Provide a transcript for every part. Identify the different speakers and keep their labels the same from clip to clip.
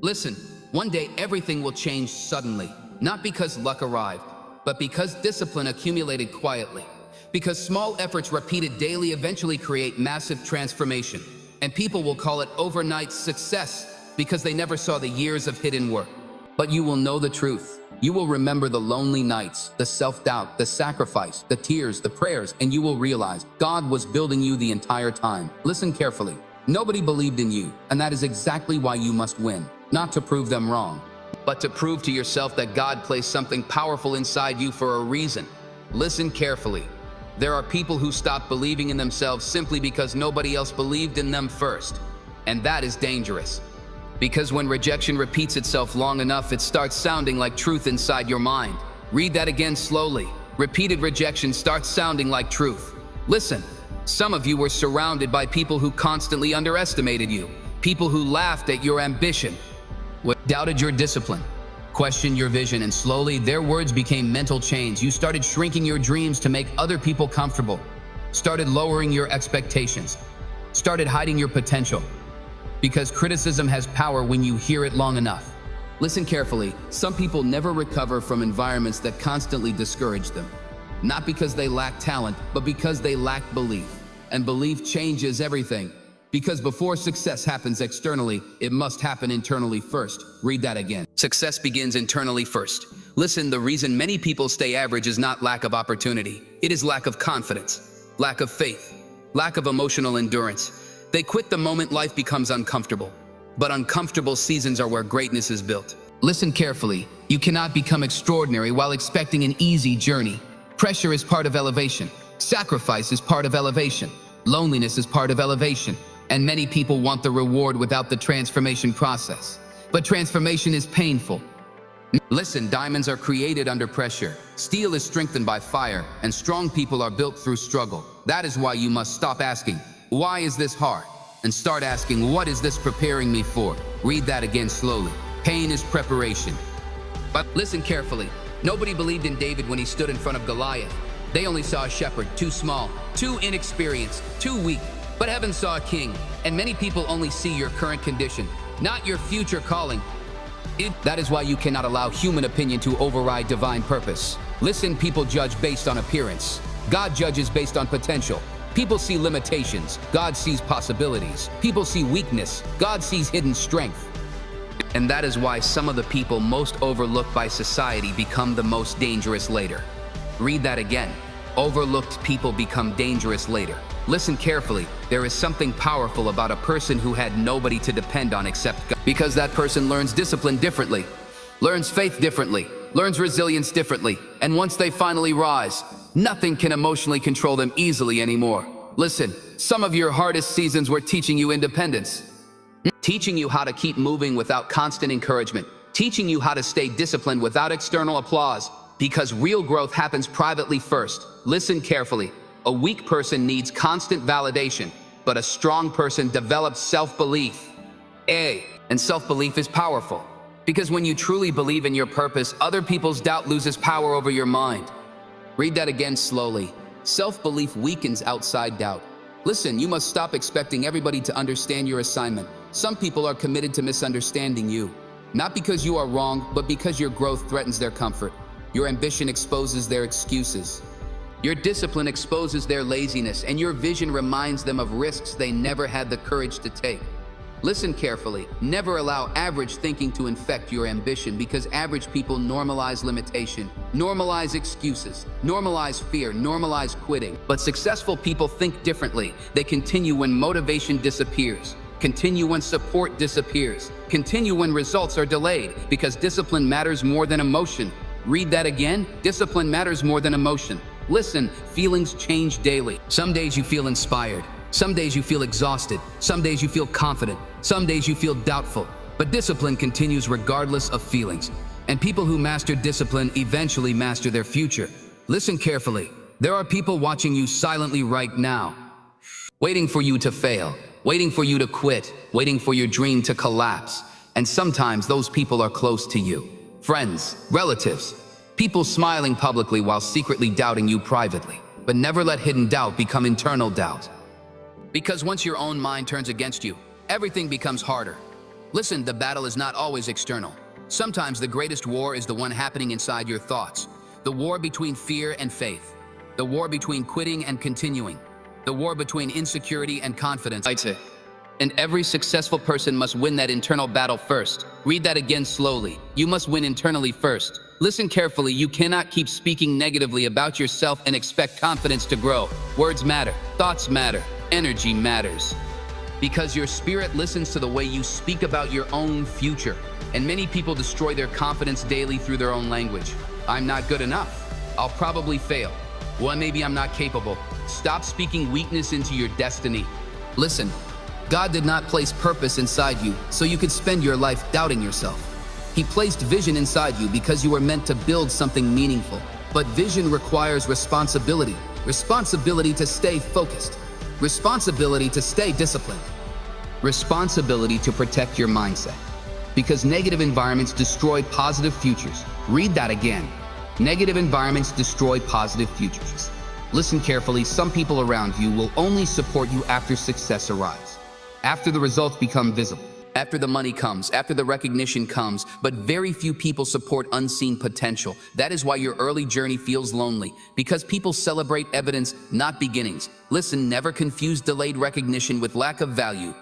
Speaker 1: Listen, one day everything will change suddenly, not because luck arrived, but because discipline accumulated quietly. Because small efforts repeated daily eventually create massive transformation. And people will call it overnight success because they never saw the years of hidden work. But you will know the truth. You will remember the lonely nights, the self-doubt, the sacrifice, the tears, the prayers, and you will realize God was building you the entire time. Listen carefully. Nobody believed in you, and that is exactly why you must win. Not to prove them wrong, but to prove to yourself that God placed something powerful inside you for a reason. Listen carefully. There are people who stop believing in themselves simply because nobody else believed in them first. And that is dangerous. Because when rejection repeats itself long enough, it starts sounding like truth inside your mind. Read that again slowly. Repeated rejection starts sounding like truth. Listen, some of you were surrounded by people who constantly underestimated you. People who laughed at your ambition, doubted your discipline, questioned your vision, and slowly their words became mental chains. You started shrinking your dreams to make other people comfortable, started lowering your expectations, started hiding your potential. Because criticism has power when you hear it long enough. Listen carefully. Some people never recover from environments that constantly discourage them. Not because they lack talent, but because they lack belief. And belief changes everything. Because before success happens externally, it must happen internally first. Read that again. Success begins internally first. Listen, the reason many people stay average is not lack of opportunity. It is lack of confidence, lack of faith, lack of emotional endurance. They quit the moment life becomes uncomfortable. But uncomfortable seasons are where greatness is built. Listen carefully. You cannot become extraordinary while expecting an easy journey. Pressure is part of elevation. Sacrifice is part of elevation. Loneliness is part of elevation. And many people want the reward without the transformation process. But transformation is painful. Listen, diamonds are created under pressure. Steel is strengthened by fire, and strong people are built through struggle. That is why you must stop asking, why is this hard? And start asking, what is this preparing me for? Read that again slowly. Pain is preparation. But listen carefully. Nobody believed in David when he stood in front of Goliath. They only saw a shepherd, too small, too inexperienced, too weak. But heaven saw a king, and many people only see your current condition, not your future calling. That is why you cannot allow human opinion to override divine purpose. Listen, people judge based on appearance. God judges based on potential. People see limitations, God sees possibilities. People see weakness, God sees hidden strength. And that is why some of the people most overlooked by society become the most dangerous later. Read that again. Overlooked people become dangerous later. Listen carefully. There is something powerful about a person who had nobody to depend on except God. Because that person learns discipline differently, learns faith differently, learns resilience differently. And once they finally rise, nothing can emotionally control them easily anymore. Listen, some of your hardest seasons were teaching you independence, teaching you how to keep moving without constant encouragement, teaching you how to stay disciplined without external applause, because real growth happens privately first. Listen carefully. A weak person needs constant validation, but a strong person develops self-belief. And self-belief is powerful, because when you truly believe in your purpose, other people's doubt loses power over your mind. Read that again slowly. Self-belief weakens outside doubt. Listen, you must stop expecting everybody to understand your assignment. Some people are committed to misunderstanding you, not because you are wrong, but because your growth threatens their comfort. Your ambition exposes their excuses. Your discipline exposes their laziness, and your vision reminds them of risks they never had the courage to take. Listen carefully. Never allow average thinking to infect your ambition, because average people normalize limitation, normalize excuses, normalize fear, normalize quitting. But successful people think differently. They continue when motivation disappears, continue when support disappears, continue when results are delayed, because discipline matters more than emotion. Read that again. Discipline matters more than emotion. Listen, feelings change daily. Some days you feel inspired. Some days you feel exhausted. Some days you feel confident. Some days you feel doubtful. But discipline continues regardless of feelings. And people who master discipline eventually master their future. Listen carefully. There are people watching you silently right now, waiting for you to fail, waiting for you to quit, waiting for your dream to collapse. And sometimes those people are close to you. Friends, relatives, people smiling publicly while secretly doubting you privately. But never let hidden doubt become internal doubt. Because once your own mind turns against you, everything becomes harder. Listen, the battle is not always external. Sometimes the greatest war is the one happening inside your thoughts. The war between fear and faith. The war between quitting and continuing. The war between insecurity and confidence. And every successful person must win that internal battle first. Read that again slowly. You must win internally first. Listen carefully. You cannot keep speaking negatively about yourself and expect confidence to grow. Words matter. Thoughts matter. Energy matters. Because your spirit listens to the way you speak about your own future. And many people destroy their confidence daily through their own language. I'm not good enough. I'll probably fail. Well, maybe I'm not capable. Stop speaking weakness into your destiny. Listen, God did not place purpose inside you so you could spend your life doubting yourself. He placed vision inside you because you were meant to build something meaningful. But vision requires responsibility. Responsibility to stay focused. Responsibility to stay disciplined. Responsibility to protect your mindset. Because negative environments destroy positive futures. Read that again. Negative environments destroy positive futures. Listen carefully. Some people around you will only support you after success arrives. After the results become visible. After the money comes, after the recognition comes, but very few people support unseen potential. That is why your early journey feels lonely, because people celebrate evidence, not beginnings. Listen, never confuse delayed recognition with lack of value.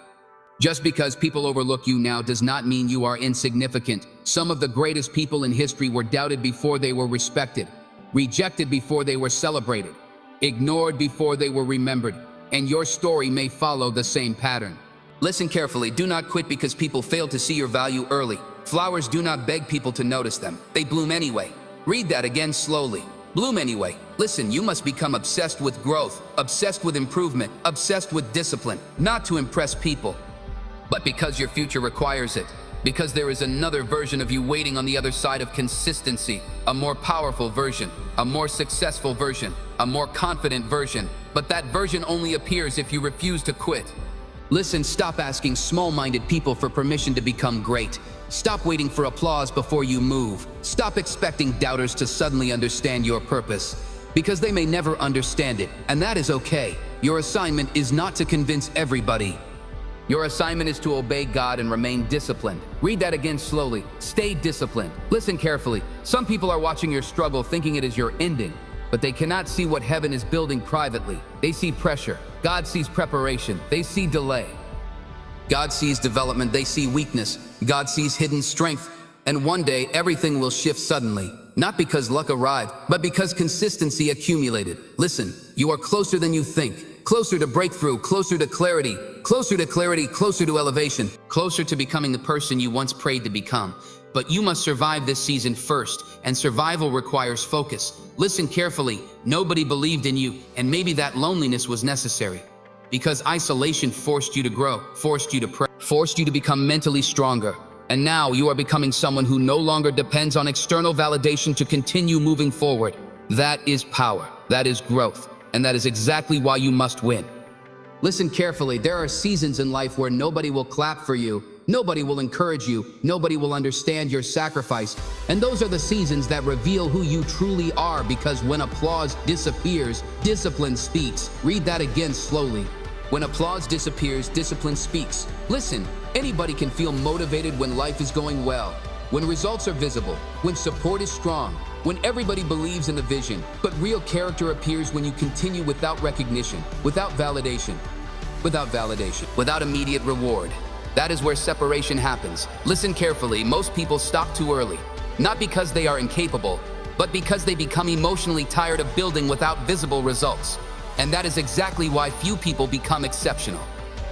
Speaker 1: Just because people overlook you now does not mean you are insignificant. Some of the greatest people in history were doubted before they were respected, rejected before they were celebrated, ignored before they were remembered, and your story may follow the same pattern. Listen carefully. Do not quit because people fail to see your value early. Flowers do not beg people to notice them. They bloom anyway. Read that again slowly. Bloom anyway. Listen, you must become obsessed with growth, obsessed with improvement, obsessed with discipline, not to impress people, but because your future requires it. Because there is another version of you waiting on the other side of consistency, a more powerful version, a more successful version, a more confident version. But that version only appears if you refuse to quit. Listen, stop asking small-minded people for permission to become great. Stop waiting for applause before you move. Stop expecting doubters to suddenly understand your purpose, because they may never understand it, and that is okay. Your assignment is not to convince everybody. Your assignment is to obey God and remain disciplined. Read that again slowly. Stay disciplined. Listen carefully. Some people are watching your struggle thinking it is your ending, but they cannot see what heaven is building privately. They see pressure. God sees preparation. They see delay. God sees development. They see weakness. God sees hidden strength. And one day, everything will shift suddenly. Not because luck arrived, but because consistency accumulated. Listen, you are closer than you think. Closer to breakthrough, closer to clarity, closer to elevation, closer to becoming the person you once prayed to become. But you must survive this season first, and survival requires focus. Listen carefully. Nobody believed in you, and maybe that loneliness was necessary. Because isolation forced you to grow, forced you to pray, forced you to become mentally stronger. And now you are becoming someone who no longer depends on external validation to continue moving forward. That is power, that is growth, and that is exactly why you must win. Listen carefully. There are seasons in life where nobody will clap for you. Nobody will encourage you. Nobody will understand your sacrifice. And those are the seasons that reveal who you truly are, because when applause disappears, discipline speaks. Read that again slowly. When applause disappears, discipline speaks. Listen, anybody can feel motivated when life is going well, when results are visible, when support is strong, when everybody believes in the vision. But real character appears when you continue without recognition, without validation, without immediate reward. That is where separation happens. Listen carefully. Most people stop too early, not because they are incapable, but because they become emotionally tired of building without visible results. And that is exactly why few people become exceptional.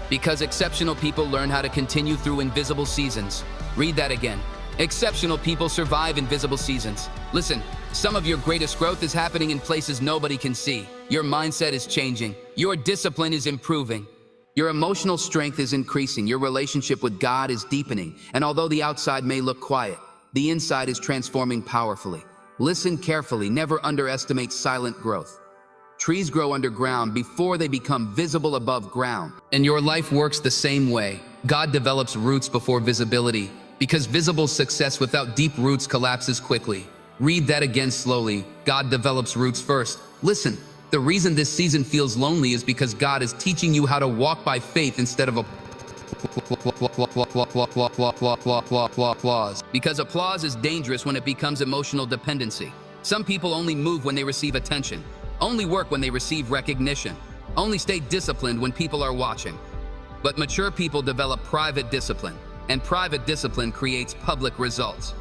Speaker 1: Because exceptional people learn how to continue through invisible seasons. Read that again. Exceptional people survive invisible seasons. Listen, some of your greatest growth is happening in places nobody can see. Your mindset is changing. Your discipline is improving. Your emotional strength is increasing. Your relationship with God is deepening. And although the outside may look quiet, the inside is transforming powerfully. Listen carefully. Never underestimate silent growth. Trees grow underground before they become visible above ground. And your life works the same way. God develops roots before visibility, because visible success without deep roots collapses quickly. Read that again slowly. God develops roots first. Listen, the reason this season feels lonely is because God is teaching you how to walk by faith instead of Applause. Because applause is dangerous when it becomes emotional dependency. Some people only move when they receive attention, only work when they receive recognition, only stay disciplined when people are watching. But mature people develop private discipline, and private discipline creates public results.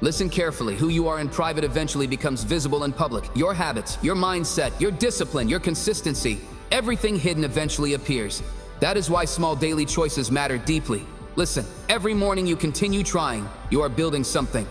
Speaker 1: Listen carefully. Who you are in private eventually becomes visible in public. Your habits, your mindset, your discipline, your consistency, everything hidden eventually appears. That is why small daily choices matter deeply. Listen, every morning you continue trying, you are building something.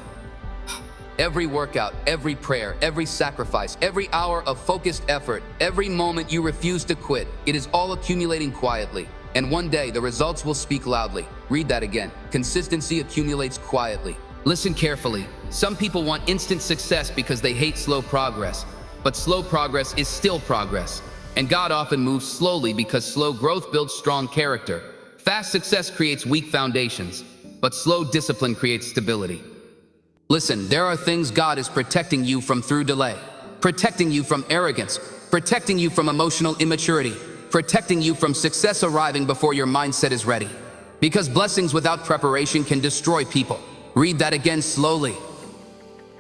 Speaker 1: Every workout, every prayer, every sacrifice, every hour of focused effort, every moment you refuse to quit, it is all accumulating quietly. And one day the results will speak loudly. Read that again. Consistency accumulates quietly. Listen carefully. Some people want instant success because they hate slow progress. But slow progress is still progress. And God often moves slowly because slow growth builds strong character. Fast success creates weak foundations, but slow discipline creates stability. Listen, there are things God is protecting you from through delay, protecting you from arrogance, protecting you from emotional immaturity, protecting you from success arriving before your mindset is ready. Because blessings without preparation can destroy people. Read that again slowly.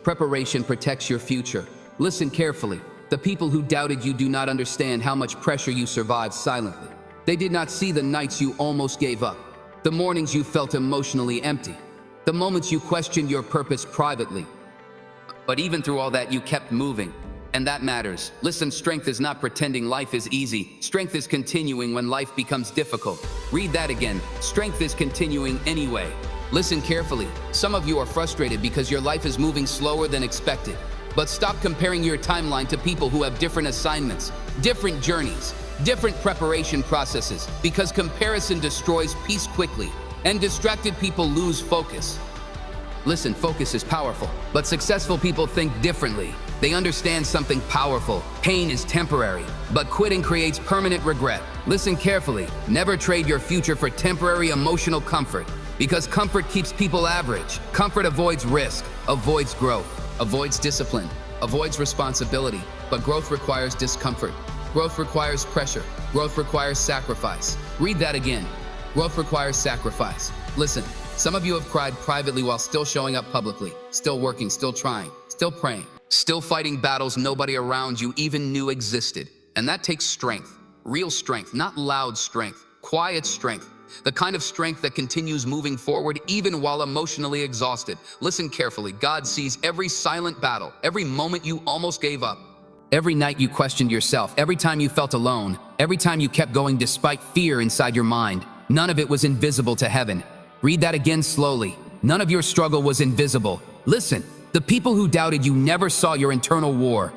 Speaker 1: Preparation protects your future. Listen carefully. The people who doubted you do not understand how much pressure you survived silently. They did not see the nights you almost gave up, the mornings you felt emotionally empty, the moments you questioned your purpose privately. But even through all that, you kept moving, and that matters. Listen, strength is not pretending life is easy. Strength is continuing when life becomes difficult. Read that again. Strength is continuing anyway. Listen carefully. Some of you are frustrated because your life is moving slower than expected. But stop comparing your timeline to people who have different assignments, different journeys, different preparation processes, because comparison destroys peace quickly, and distracted people lose focus. Listen, focus is powerful, but successful people think differently. They understand something powerful. Pain is temporary, but quitting creates permanent regret. Listen carefully. Never trade your future for temporary emotional comfort, because comfort keeps people average. Comfort avoids risk, avoids growth, avoids discipline, avoids responsibility, but growth requires discomfort. Growth requires pressure. Growth requires sacrifice. Read that again. Growth requires sacrifice. Listen, some of you have cried privately while still showing up publicly, still working, still trying, still praying, still fighting battles nobody around you even knew existed. And that takes strength, real strength, not loud strength, quiet strength, the kind of strength that continues moving forward even while emotionally exhausted. Listen carefully. God sees every silent battle, every moment you almost gave up, every night you questioned yourself, every time you felt alone, every time you kept going despite fear inside your mind. None of it was invisible to heaven. Read that again slowly. None of your struggle was invisible. Listen, the people who doubted you never saw your internal war.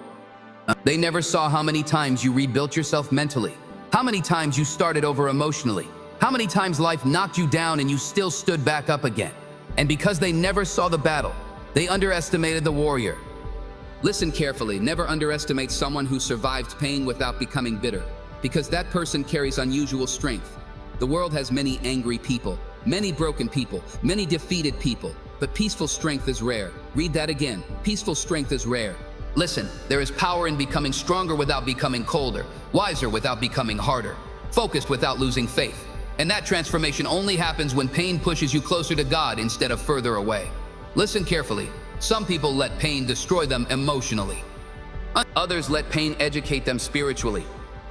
Speaker 1: They never saw how many times you rebuilt yourself mentally, how many times you started over emotionally, how many times life knocked you down and you still stood back up again. And because they never saw the battle, they underestimated the warrior. Listen carefully. Never underestimate someone who survived pain without becoming bitter, because that person carries unusual strength. The world has many angry people, many broken people, many defeated people, but peaceful strength is rare. Read that again. Peaceful strength is rare. Listen, there is power in becoming stronger without becoming colder, wiser without becoming harder, focused without losing faith. And that transformation only happens when pain pushes you closer to God instead of further away. Listen carefully. Some people let pain destroy them emotionally. Others let pain educate them spiritually.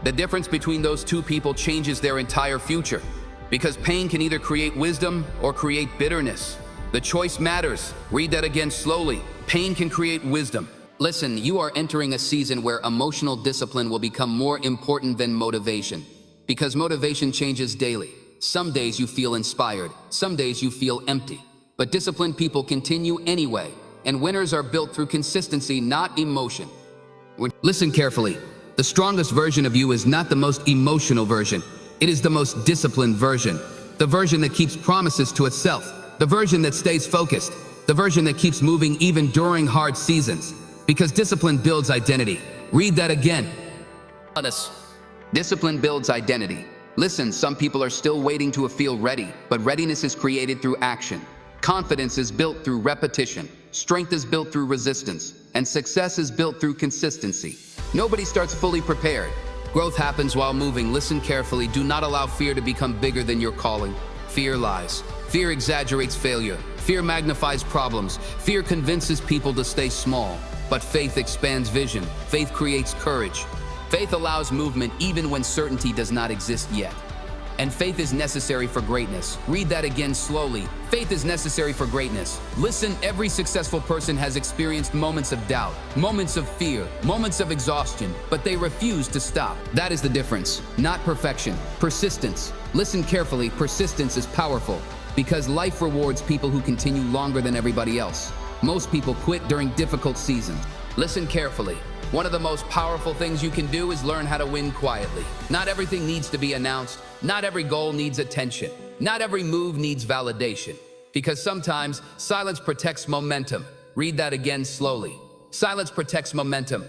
Speaker 1: The difference between those two people changes their entire future, because pain can either create wisdom or create bitterness. The choice matters. Read that again slowly. Pain can create wisdom. Listen, you are entering a season where emotional discipline will become more important than motivation, because motivation changes daily. Some days you feel inspired, some days you feel empty, but disciplined people continue anyway, and winners are built through consistency, not emotion. Listen carefully. The strongest version of you is not the most emotional version. It is the most disciplined version. The version that keeps promises to itself. The version that stays focused. The version that keeps moving even during hard seasons. Because discipline builds identity. Read that again. Discipline builds identity. Listen, some people are still waiting to feel ready, but readiness is created through action. Confidence is built through repetition. Strength is built through resistance. And success is built through consistency. Nobody starts fully prepared. Growth happens while moving. Listen carefully. Do not allow fear to become bigger than your calling. Fear lies. Fear exaggerates failure. Fear magnifies problems. Fear convinces people to stay small. But faith expands vision. Faith creates courage. Faith allows movement even when certainty does not exist yet. And faith is necessary for greatness. Read that again slowly. Faith is necessary for greatness. Listen, every successful person has experienced moments of doubt, moments of fear, moments of exhaustion, but they refuse to stop. That is the difference, not perfection, persistence. Listen carefully, persistence is powerful because life rewards people who continue longer than everybody else. Most people quit during difficult seasons. Listen carefully. One of the most powerful things you can do is learn how to win quietly. Not everything needs to be announced. Not every goal needs attention. Not every move needs validation. Because sometimes silence protects momentum. Read that again slowly. Silence protects momentum.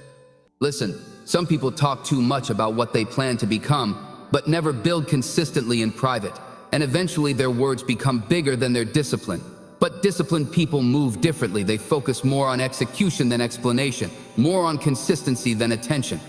Speaker 1: Listen, some people talk too much about what they plan to become, but never build consistently in private. And eventually their words become bigger than their discipline. But disciplined people move differently. They focus more on execution than explanation, more on consistency than attention,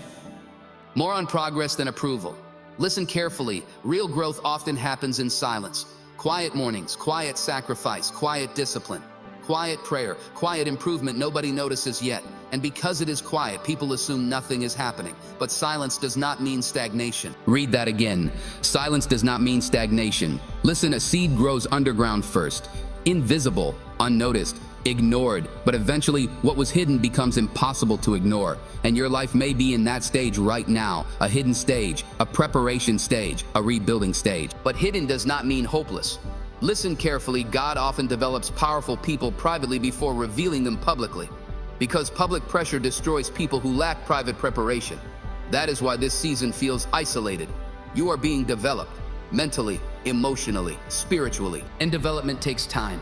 Speaker 1: more on progress than approval. Listen carefully. Real growth often happens in silence. Quiet mornings, quiet sacrifice, quiet discipline, quiet prayer, quiet improvement nobody notices yet. And because it is quiet, people assume nothing is happening. But silence does not mean stagnation. Read that again. Silence does not mean stagnation. Listen, a seed grows underground first. Invisible, unnoticed, ignored, but eventually what was hidden becomes impossible to ignore. And your life may be in that stage right now, a hidden stage, a preparation stage, a rebuilding stage. But hidden does not mean hopeless. Listen carefully, God often develops powerful people privately before revealing them publicly. Because public pressure destroys people who lack private preparation. That is why this season feels isolated. You are being developed. Mentally, emotionally, spiritually, and development takes time.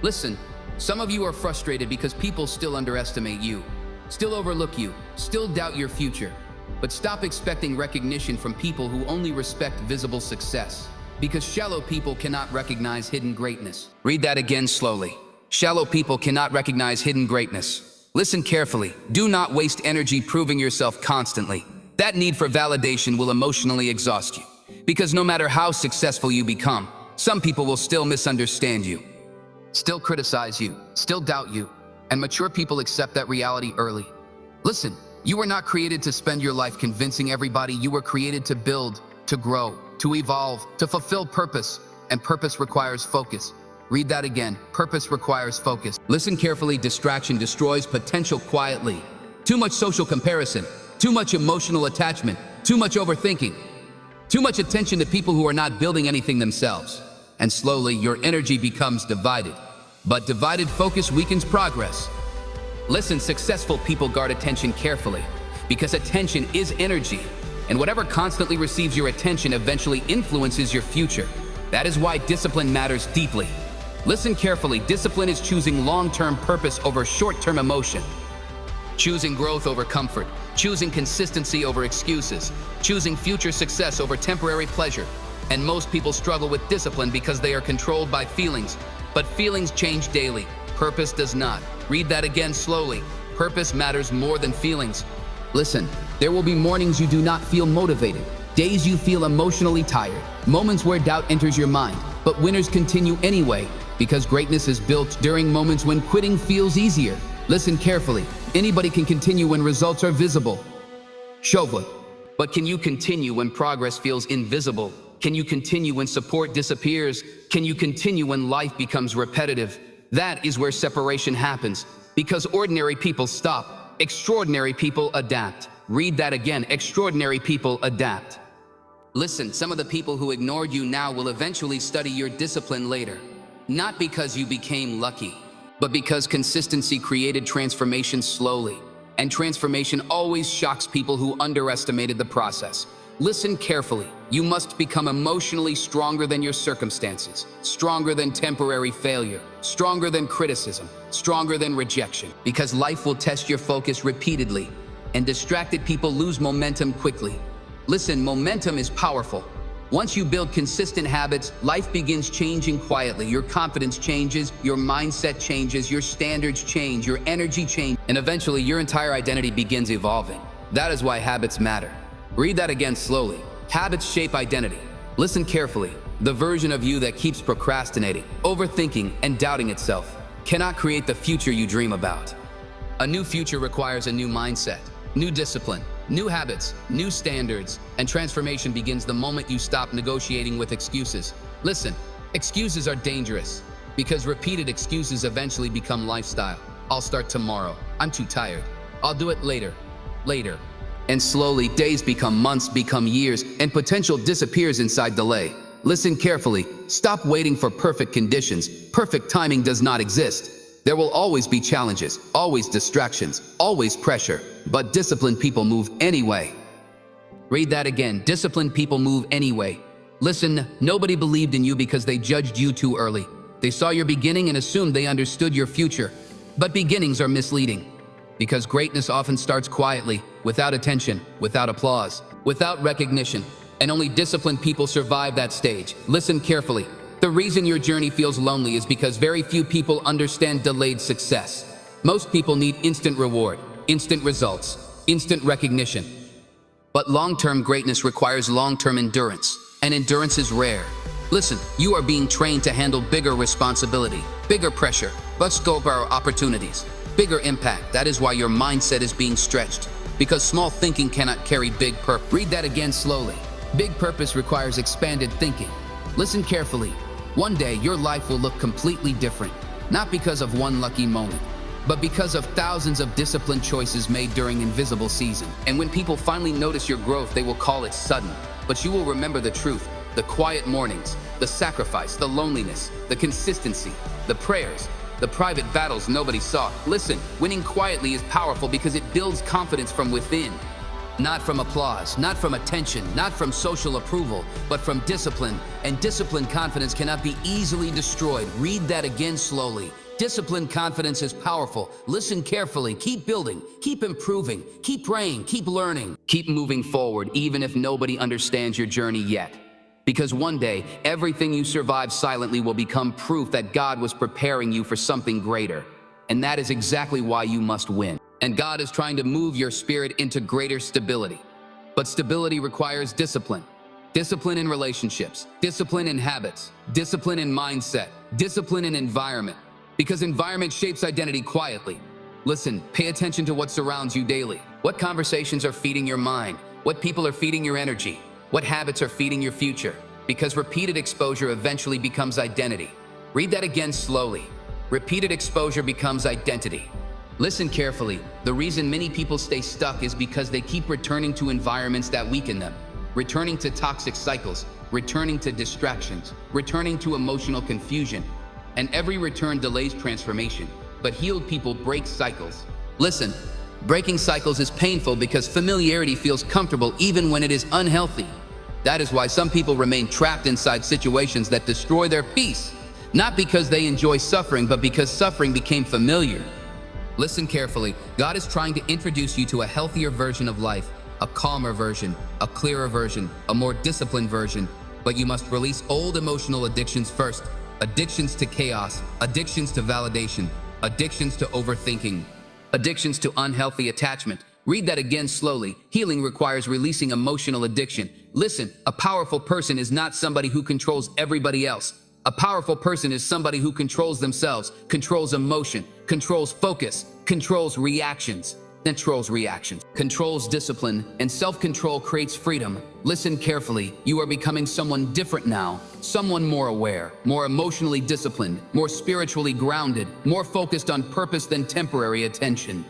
Speaker 1: Listen, some of you are frustrated because people still underestimate you, still overlook you, still doubt your future. But stop expecting recognition from people who only respect visible success, because shallow people cannot recognize hidden greatness. Read that again slowly. Shallow people cannot recognize hidden greatness. Listen carefully. Do not waste energy proving yourself constantly. That need for validation will emotionally exhaust you. Because no matter how successful you become, some people will still misunderstand you, still criticize you, still doubt you, and mature people accept that reality early. Listen, you were not created to spend your life convincing everybody. You were created to build, to grow, to evolve, to fulfill purpose, and purpose requires focus. Read that again. Purpose requires focus. Listen carefully. Distraction destroys potential quietly. Too much social comparison, too much emotional attachment, too much overthinking. Too much attention to people who are not building anything themselves. And slowly, your energy becomes divided. But divided focus weakens progress. Listen, successful people guard attention carefully because attention is energy. And whatever constantly receives your attention eventually influences your future. That is why discipline matters deeply. Listen carefully. Discipline is choosing long-term purpose over short-term emotion. Choosing growth over comfort, choosing consistency over excuses, choosing future success over temporary pleasure. And most people struggle with discipline because they are controlled by feelings. But feelings change daily. Purpose does not. Read that again slowly. Purpose matters more than feelings. Listen, there will be mornings you do not feel motivated, days you feel emotionally tired, moments where doubt enters your mind. But winners continue anyway, because greatness is built during moments when quitting feels easier. Listen carefully. Anybody can continue when results are visible. Chauvelin. But can you continue when progress feels invisible? Can you continue when support disappears? Can you continue when life becomes repetitive? That is where separation happens. Because ordinary people stop. Extraordinary people adapt. Read that again. Extraordinary people adapt. Listen, some of the people who ignored you now will eventually study your discipline later. Not because you became lucky, but because consistency created transformation slowly. And transformation always shocks people who underestimated the process. Listen carefully. You must become emotionally stronger than your circumstances, stronger than temporary failure, stronger than criticism, stronger than rejection. Because life will test your focus repeatedly, and distracted people lose momentum quickly. Listen, momentum is powerful. Once you build consistent habits, life begins changing quietly. Your confidence changes, your mindset changes, your standards change, your energy changes, and eventually your entire identity begins evolving. That is why habits matter. Read that again slowly. Habits shape identity. Listen carefully. The version of you that keeps procrastinating, overthinking, and doubting itself cannot create the future you dream about. A new future requires a new mindset, new discipline, new habits, new standards, and transformation begins the moment you stop negotiating with excuses. Listen, excuses are dangerous because repeated excuses eventually become lifestyle. I'll start tomorrow. I'm too tired. I'll do it later. And slowly, days become months, become years, and potential disappears inside delay. Listen carefully. Stop waiting for perfect conditions. Perfect timing does not exist. There will always be challenges, always distractions, always pressure, but disciplined people move anyway. Read that again. Disciplined people move anyway. Listen, nobody believed in you because they judged you too early. They saw your beginning and assumed they understood your future. But beginnings are misleading because greatness often starts quietly, without attention, without applause, without recognition, and only disciplined people survive that stage. Listen carefully. The reason your journey feels lonely is because very few people understand delayed success. Most people need instant reward, instant results, instant recognition. But long-term greatness requires long-term endurance, and endurance is rare. Listen, you are being trained to handle bigger responsibility, bigger pressure, but scoper opportunities, bigger impact. That is why your mindset is being stretched, because small thinking cannot carry big purpose. Read that again slowly. Big purpose requires expanded thinking. Listen carefully. One day, your life will look completely different, not because of one lucky moment, but because of thousands of disciplined choices made during invisible season. And when people finally notice your growth, they will call it sudden, but you will remember the truth, the quiet mornings, the sacrifice, the loneliness, the consistency, the prayers, the private battles nobody saw. Listen, winning quietly is powerful because it builds confidence from within. Not from applause, not from attention, not from social approval, but from discipline. And disciplined confidence cannot be easily destroyed. Read that again slowly. Disciplined confidence is powerful. Listen carefully. Keep building, keep improving, keep praying, keep learning. Keep moving forward, even if nobody understands your journey yet. Because one day, everything you survive silently will become proof that God was preparing you for something greater. And that is exactly why you must win. And God is trying to move your spirit into greater stability. But stability requires discipline. Discipline in relationships, discipline in habits, discipline in mindset, discipline in environment. Because environment shapes identity quietly. Listen, pay attention to what surrounds you daily. What conversations are feeding your mind? What people are feeding your energy? What habits are feeding your future? Because repeated exposure eventually becomes identity. Read that again slowly. Repeated exposure becomes identity. Listen carefully. The reason many people stay stuck is because they keep returning to environments that weaken them, returning to toxic cycles, returning to distractions, returning to emotional confusion. And every return delays transformation, but healed people break cycles. Listen, breaking cycles is painful because familiarity feels comfortable even when it is unhealthy. That is why some people remain trapped inside situations that destroy their peace, not because they enjoy suffering, but because suffering became familiar. Listen carefully. God is trying to introduce you to a healthier version of life, a calmer version, a clearer version, a more disciplined version. But you must release old emotional addictions first. Addictions to chaos, addictions to validation, addictions to overthinking, addictions to unhealthy attachment. Read that again slowly. Healing requires releasing emotional addiction. Listen, a powerful person is not somebody who controls everybody else. A powerful person is somebody who controls themselves, controls emotion, controls focus, controls reactions, controls discipline, and self-control creates freedom. Listen carefully. You are becoming someone different now, someone more aware, more emotionally disciplined, more spiritually grounded, more focused on purpose than temporary attention.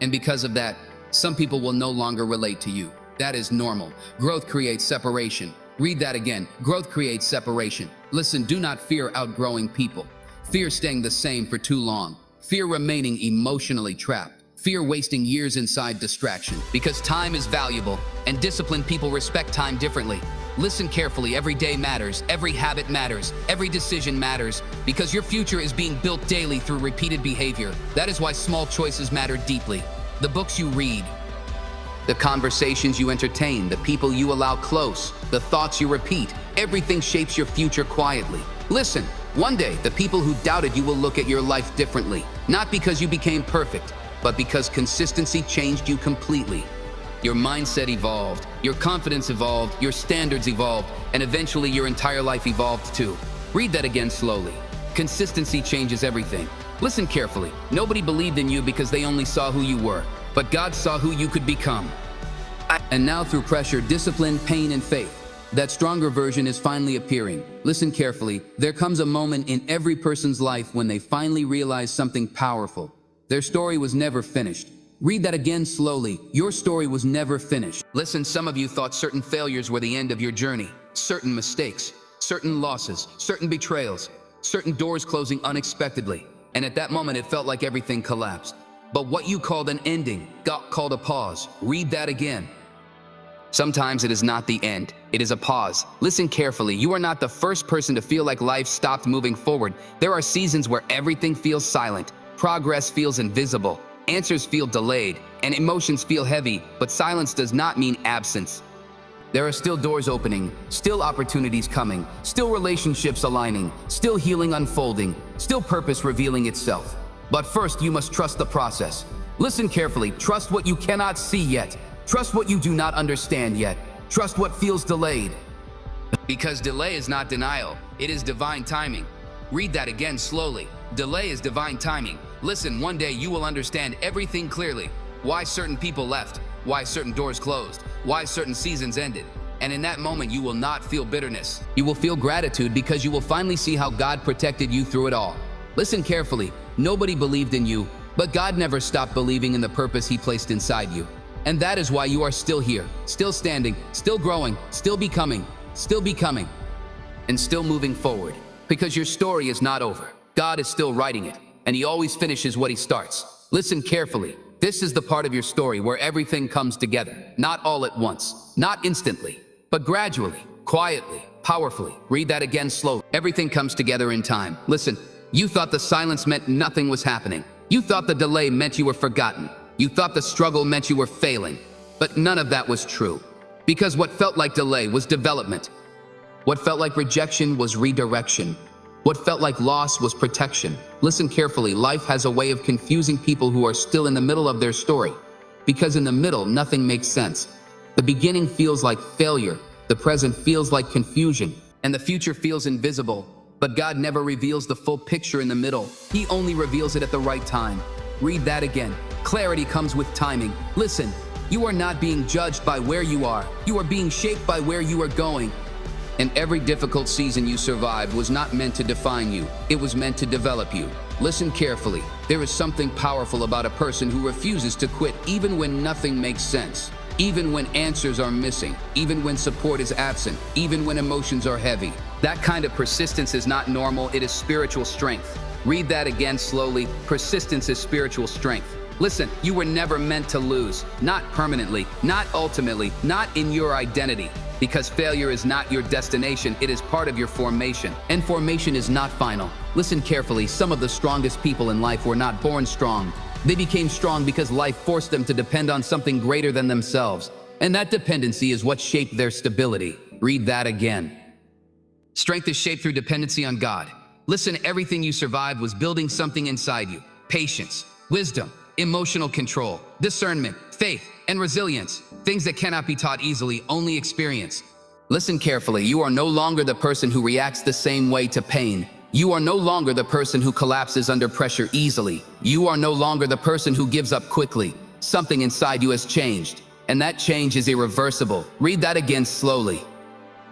Speaker 1: And because of that, some people will no longer relate to you. That is normal. Growth creates separation. Read that again. Growth creates separation. Listen, do not fear outgrowing people. Fear staying the same for too long. Fear remaining emotionally trapped. Fear wasting years inside distraction. Because time is valuable, and disciplined people respect time differently. Listen carefully. Every day matters. Every habit matters. Every decision matters. Because your future is being built daily through repeated behavior. That is why small choices matter deeply. The books you read, the conversations you entertain, the people you allow close, the thoughts you repeat, everything shapes your future quietly. Listen, one day, the people who doubted you will look at your life differently, not because you became perfect, but because consistency changed you completely. Your mindset evolved, your confidence evolved, your standards evolved, and eventually your entire life evolved too. Read that again slowly. Consistency changes everything. Listen carefully. Nobody believed in you because they only saw who you were, but God saw who you could become. And now through pressure, discipline, pain, and faith, that stronger version is finally appearing. Listen carefully. There comes a moment in every person's life when they finally realize something powerful. Their story was never finished. Read that again slowly. Your story was never finished. Listen, some of you thought certain failures were the end of your journey. Certain mistakes, certain losses, certain betrayals, certain doors closing unexpectedly. And at that moment, it felt like everything collapsed. But what you called an ending got called a pause. Read that again. Sometimes it is not the end, it is a pause. Listen carefully. You are not the first person to feel like life stopped moving forward. There are seasons where everything feels silent, progress feels invisible, answers feel delayed, and emotions feel heavy, but silence does not mean absence. There are still doors opening, still opportunities coming, still relationships aligning, still healing unfolding, still purpose revealing itself. But first, you must trust the process. Listen carefully. Trust what you cannot see yet. Trust what you do not understand yet. Trust what feels delayed. Because delay is not denial, it is divine timing. Read that again slowly. Delay is divine timing. Listen, one day you will understand everything clearly. Why certain people left, why certain doors closed, why certain seasons ended. And in that moment, you will not feel bitterness. You will feel gratitude because you will finally see how God protected you through it all. Listen carefully. Nobody believed in you, but God never stopped believing in the purpose He placed inside you. And that is why you are still here, still standing, still growing, still becoming, and still moving forward. Because your story is not over. God is still writing it, and He always finishes what He starts. Listen carefully. This is the part of your story where everything comes together. Not all at once, not instantly, but gradually, quietly, powerfully. Read that again slowly. Everything comes together in time. Listen, you thought the silence meant nothing was happening. You thought the delay meant you were forgotten. You thought the struggle meant you were failing. But none of that was true. Because what felt like delay was development. What felt like rejection was redirection. What felt like loss was protection. Listen carefully. Life has a way of confusing people who are still in the middle of their story. Because in the middle, nothing makes sense. The beginning feels like failure. The present feels like confusion. And the future feels invisible. But God never reveals the full picture in the middle. He only reveals it at the right time. Read that again. Clarity comes with timing. Listen, you are not being judged by where you are. You are being shaped by where you are going. And every difficult season you survived was not meant to define you. It was meant to develop you. Listen carefully. There is something powerful about a person who refuses to quit even when nothing makes sense. Even when answers are missing. Even when support is absent. Even when emotions are heavy. That kind of persistence is not normal. It is spiritual strength. Read that again slowly. Persistence is spiritual strength. Listen, you were never meant to lose. Not permanently, not ultimately, not in your identity. Because failure is not your destination, it is part of your formation. And formation is not final. Listen carefully, some of the strongest people in life were not born strong. They became strong because life forced them to depend on something greater than themselves. And that dependency is what shaped their stability. Read that again. Strength is shaped through dependency on God. Listen, everything you survived was building something inside you. Patience, wisdom, emotional control, discernment, faith, and resilience. Things that cannot be taught easily, only experienced. Listen carefully. You are no longer the person who reacts the same way to pain. You are no longer the person who collapses under pressure easily. You are no longer the person who gives up quickly. Something inside you has changed, and that change is irreversible. Read that again slowly.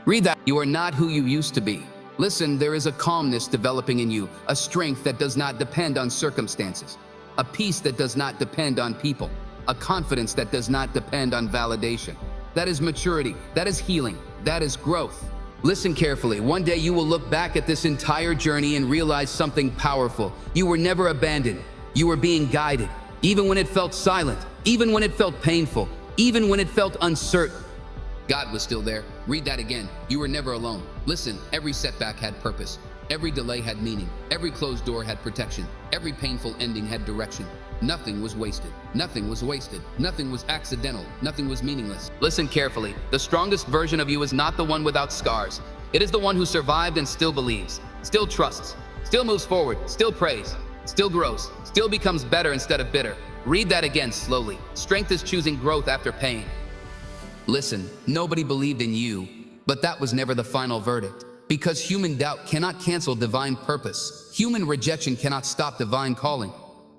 Speaker 1: Read that. You are not who you used to be. Listen, there is a calmness developing in you, a strength that does not depend on circumstances, a peace that does not depend on people, a confidence that does not depend on validation. That is maturity, that is healing, that is growth. Listen carefully. One day you will look back at this entire journey and realize something powerful. You were never abandoned. You were being guided, even when it felt silent, even when it felt painful, even when it felt uncertain. God was still there. Read that again. You were never alone. Listen, every setback had purpose. Every delay had meaning. Every closed door had protection. Every painful ending had direction. Nothing was wasted. Nothing was wasted. Nothing was accidental. Nothing was meaningless. Listen carefully. The strongest version of you is not the one without scars. It is the one who survived and still believes, still trusts, still moves forward, still prays, still grows, still becomes better instead of bitter. Read that again slowly. Strength is choosing growth after pain. Listen, nobody believed in you, but that was never the final verdict. Because human doubt cannot cancel divine purpose. Human rejection cannot stop divine calling.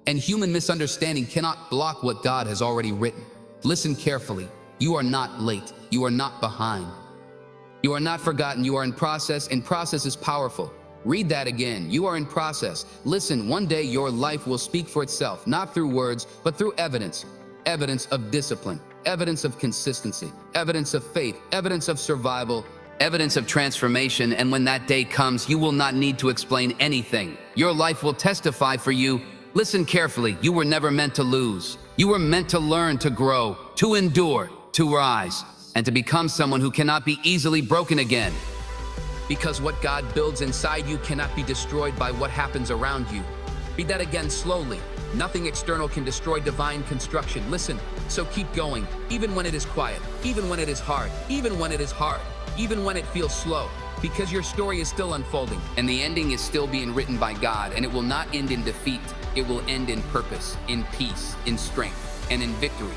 Speaker 1: And human misunderstanding cannot block what God has already written. Listen carefully. You are not late. You are not behind. You are not forgotten. You are in process, and process is powerful. Read that again. You are in process. Listen, one day your life will speak for itself, not through words, but through evidence. Evidence of discipline, evidence of consistency, evidence of faith, evidence of survival, evidence of transformation. And when that day comes, you will not need to explain anything. Your life will testify for you. Listen carefully. You were never meant to lose. You were meant to learn, to grow, to endure, to rise, and to become someone who cannot be easily broken again. Because what God builds inside you cannot be destroyed by what happens around you. Read that again slowly. Nothing external can destroy divine construction. Listen, so keep going, even when it is quiet, even when it is hard, even when it is hard, even when it feels slow, because your story is still unfolding, and the ending is still being written by God, and it will not end in defeat. It will end in purpose, in peace, in strength, and in victory.